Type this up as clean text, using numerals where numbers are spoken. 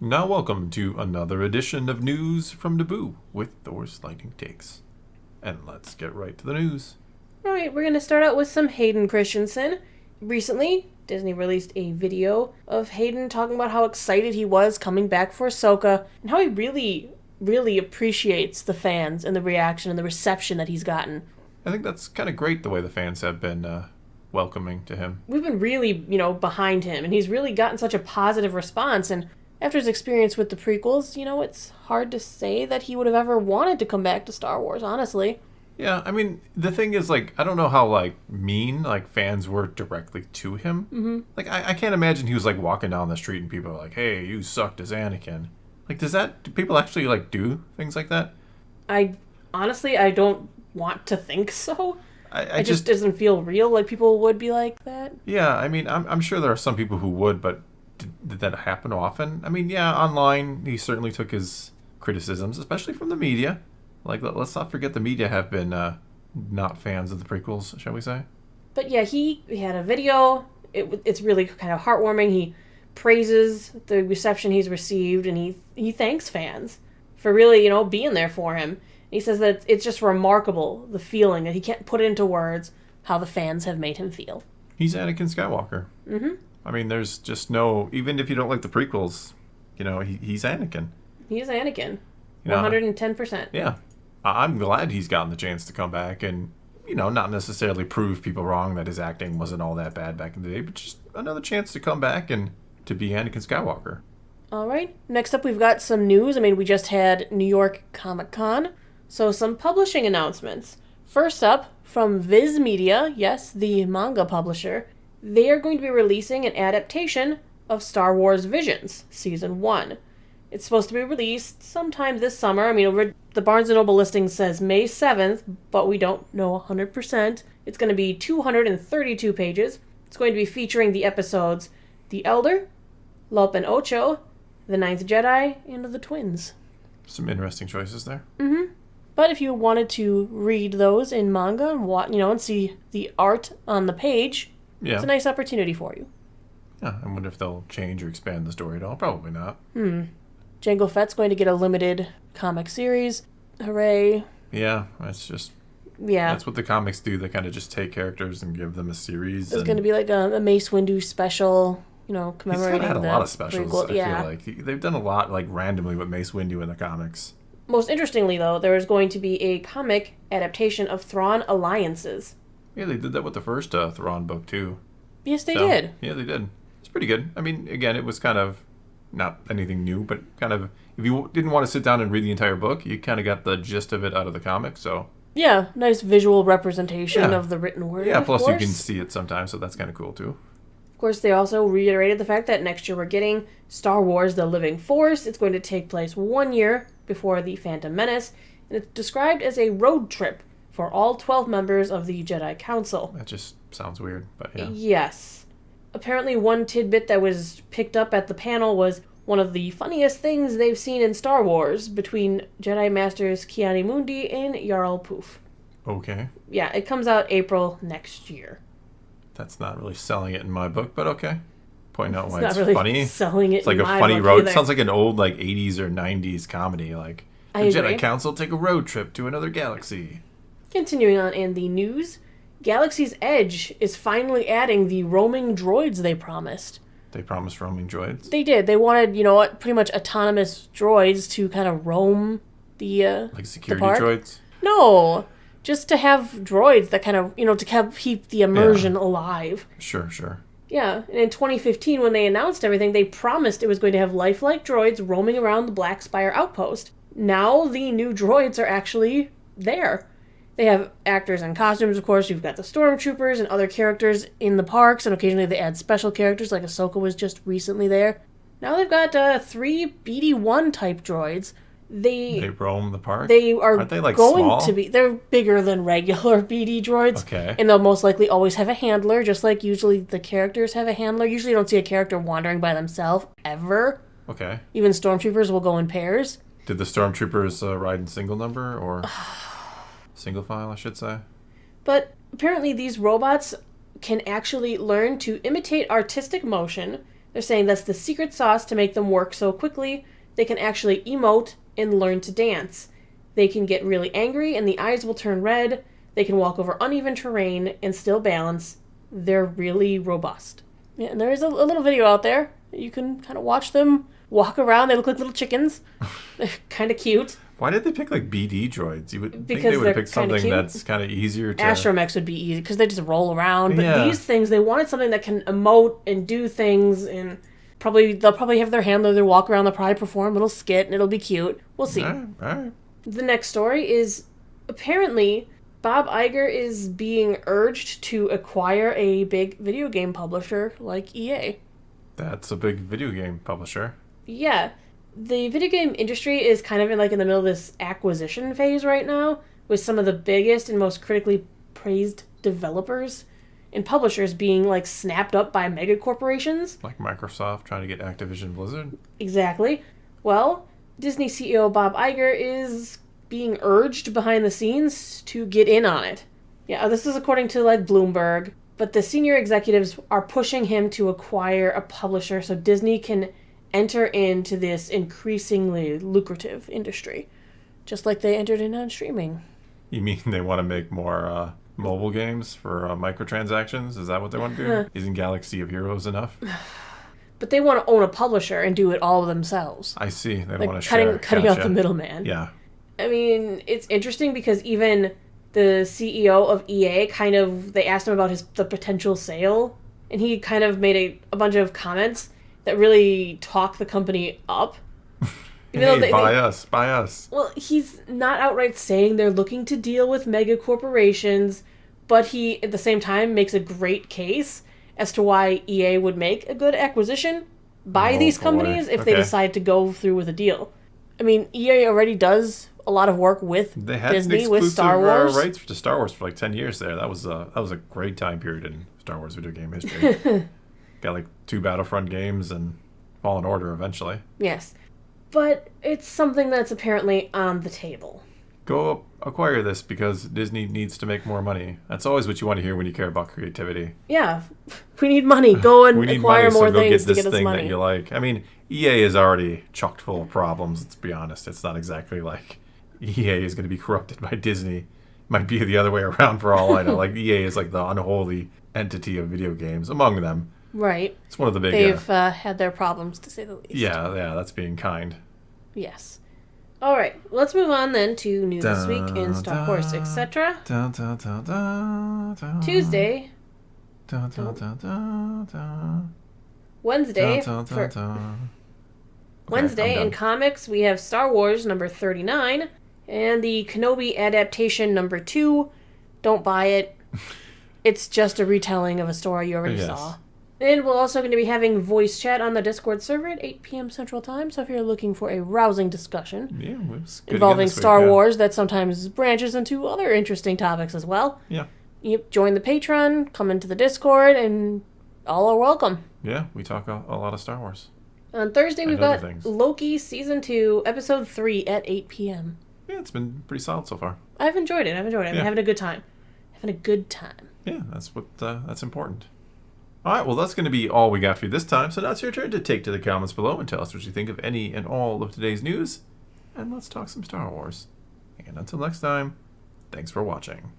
Now welcome to another edition of News from Naboo with Thor's Lightning Takes. And let's get right to the news. Alright, we're going to start out with some Hayden Christensen. Recently, Disney released a video of Hayden talking about how excited he was coming back for Ahsoka, and how he really appreciates the fans and the reaction and the reception that he's gotten. I think that's kind of great the way the fans have been welcoming to him. We've been really, behind him, and he's really gotten such a positive response, and after his experience with the prequels, it's hard to say that he would have ever wanted to come back to Star Wars, honestly. Yeah, I mean, the thing is, I don't know how, mean, fans were directly to him. Mm-hmm. I can't imagine he was, walking down the street and people are like, hey, you sucked as Anakin. Do people actually, do things like that? I don't want to think so. I it just doesn't feel real, like people would be like that. Yeah, I mean, I'm sure there are some people who would, but did that happen often? I mean, yeah, online, he certainly took his criticisms, especially from the media. Let's not forget the media have been not fans of the prequels, shall we say? But yeah, he had a video. It's really kind of heartwarming. He praises the reception he's received, and he thanks fans for really, being there for him. He says that it's just remarkable, the feeling that he can't put into words how the fans have made him feel. He's Anakin Skywalker. Mm-hmm. I mean, there's just no... Even if you don't like the prequels, he's Anakin. He's Anakin. 110%. Yeah. I'm glad he's gotten the chance to come back and, not necessarily prove people wrong that his acting wasn't all that bad back in the day, but just another chance to come back and to be Anakin Skywalker. All right. Next up, we've got some news. I mean, we just had New York Comic-Con, so some publishing announcements. First up, from Viz Media, yes, the manga publisher, they are going to be releasing an adaptation of Star Wars Visions, Season 1. It's supposed to be released sometime this summer. I mean, the Barnes & Noble listing says May 7th, but we don't know 100%. It's going to be 232 pages. It's going to be featuring the episodes The Elder, Lop and Ocho, The Ninth Jedi, and The Twins. Some interesting choices there. Mm-hmm. But if you wanted to read those in manga and and see the art on the page, It's a nice opportunity for you. Yeah, I wonder if they'll change or expand the story at all. Probably not. Jango Fett's going to get a limited comic series. Hooray. Yeah, that's just... Yeah. That's what the comics do. They kind of just take characters and give them a series. It's going to be like a Mace Windu special, commemorating He's had a lot of specials, prequel. I feel like. They've done a lot, randomly with Mace Windu in the comics. Most interestingly, though, there is going to be a comic adaptation of Thrawn Alliances. Yeah, they did that with the first Thrawn book, too. Yes, they did. Yeah, they did. It's pretty good. I mean, again, it was kind of not anything new, but kind of, if you didn't want to sit down and read the entire book, you kind of got the gist of it out of the comic, so... Yeah, nice visual representation of the written word. Yeah, plus you can see it sometimes, so that's kind of cool, too. Of course, they also reiterated the fact that next year we're getting Star Wars The Living Force. It's going to take place 1 year before The Phantom Menace, and it's described as a road trip for all 12 members of the Jedi Council. That just sounds weird, but yeah. Yes. Apparently one tidbit that was picked up at the panel was one of the funniest things they've seen in Star Wars between Jedi Masters Ki-Adi-Mundi and Jarl Poof. Okay. Yeah, it comes out April next year. That's not really selling it in my book, but okay. Pointing out why it's really funny. Selling it it's like in a my funny book road. either. It sounds like an old 80s or 90s comedy. The Jedi Council take a road trip to another galaxy. Continuing on in the news, Galaxy's Edge is finally adding the roaming droids they promised. They promised roaming droids? They did. They wanted, pretty much autonomous droids to kind of roam the security the park. Droids? No, just to have droids that kind of, to keep the immersion alive. Sure. Yeah, and in 2015, when they announced everything, they promised it was going to have lifelike droids roaming around the Black Spire outpost. Now the new droids are actually there. They have actors in costumes, of course. You've got the stormtroopers and other characters in the parks, and occasionally they add special characters, like Ahsoka was just recently there. Now they've got 3 BD-1 type droids. They roam the park? They are Aren't they, going small? to be. They're bigger than regular BD droids. Okay. And they'll most likely always have a handler, just like usually the characters have a handler. Usually you don't see a character wandering by themselves, ever. Okay. Even stormtroopers will go in pairs. Did the stormtroopers ride in single number, or single file, I should say? But apparently these robots can actually learn to imitate artistic motion, They're saying that's the secret sauce to make them work so quickly. They can actually emote and learn to dance. They can get really angry and the eyes will turn red. They can walk over uneven terrain and still balance. They're really robust. Yeah, and there is a little video out there. You can kind of watch them walk around. They look like little chickens. They're kind of cute. Why did they pick like BD droids? You would Because think they would have they're picked something cute. that's kind of easier to... Astromechs would be easy because they just roll around. But Yeah. these things, they wanted something that can emote and do things, and they'll probably have their handler. They'll walk around. They'll probably perform a little skit, and it'll be cute. We'll see. All right. The next story is apparently Bob Iger is being urged to acquire a big video game publisher like EA. That's a big video game publisher. Yeah. The video game industry is kind of in the middle of this acquisition phase right now, with some of the biggest and most critically praised developers and publishers being snapped up by mega corporations. Like Microsoft trying to get Activision Blizzard. Exactly. Well, Disney CEO Bob Iger is being urged behind the scenes to get in on it. Yeah, this is according to Bloomberg, but the senior executives are pushing him to acquire a publisher so Disney can enter into this increasingly lucrative industry, just like they entered in on streaming. You mean they want to make more mobile games for microtransactions? Is that what they want to do? Isn't Galaxy of Heroes enough? But they want to own a publisher and do it all themselves. I see. They don't want to share. Cutting out Gotcha. the middleman. Yeah. I mean, it's interesting because even the CEO of EA they asked him about the potential sale, and he kind of made a bunch of comments that really talk the company up. Hey, buy us. Well, he's not outright saying they're looking to deal with mega corporations, but he, at the same time, makes a great case as to why EA would make a good acquisition by these companies if they decide to go through with a deal. I mean, EA already does a lot of work with They had Disney, with Star exclusive Wars. rights to Star Wars for 10 years there. That was a great time period in Star Wars video game history. Got 2 Battlefront games and Fallen Order eventually. Yes. But it's something that's apparently on the table. Go acquire this because Disney needs to make more money. That's always what you want to hear when you care about creativity. Yeah. We need money. Go and We need acquire money, more so go things get this to get us thing money. that you like. I mean, EA is already chocked full of problems, let's be honest. It's not exactly like EA is going to be corrupted by Disney. Might be the other way around for all I know. EA is the unholy entity of video games among them. Right. It's one of the big... They've had their problems, to say the least. Yeah, that's being kind. Yes. All right. Let's move on then to news this week in Star Wars, etc. Tuesday. Wednesday. Wednesday in comics, we have Star Wars number 39 and the Kenobi adaptation number 2. Don't buy it. It's just a retelling of a story you already saw. And we're also going to be having voice chat on the Discord server at 8 p.m. Central Time, so if you're looking for a rousing discussion involving Star Wars that sometimes branches into other interesting topics as well, you join the Patreon, come into the Discord, and all are welcome. Yeah, we talk a lot of Star Wars. On Thursday, we've got Loki Season 2, Episode 3 at 8 p.m. Yeah, it's been pretty solid so far. I've enjoyed it. I'm having a good time. Yeah, that's important. All right, well, that's going to be all we got for you this time. So now it's your turn to take to the comments below and tell us what you think of any and all of today's news. And let's talk some Star Wars. And until next time, thanks for watching.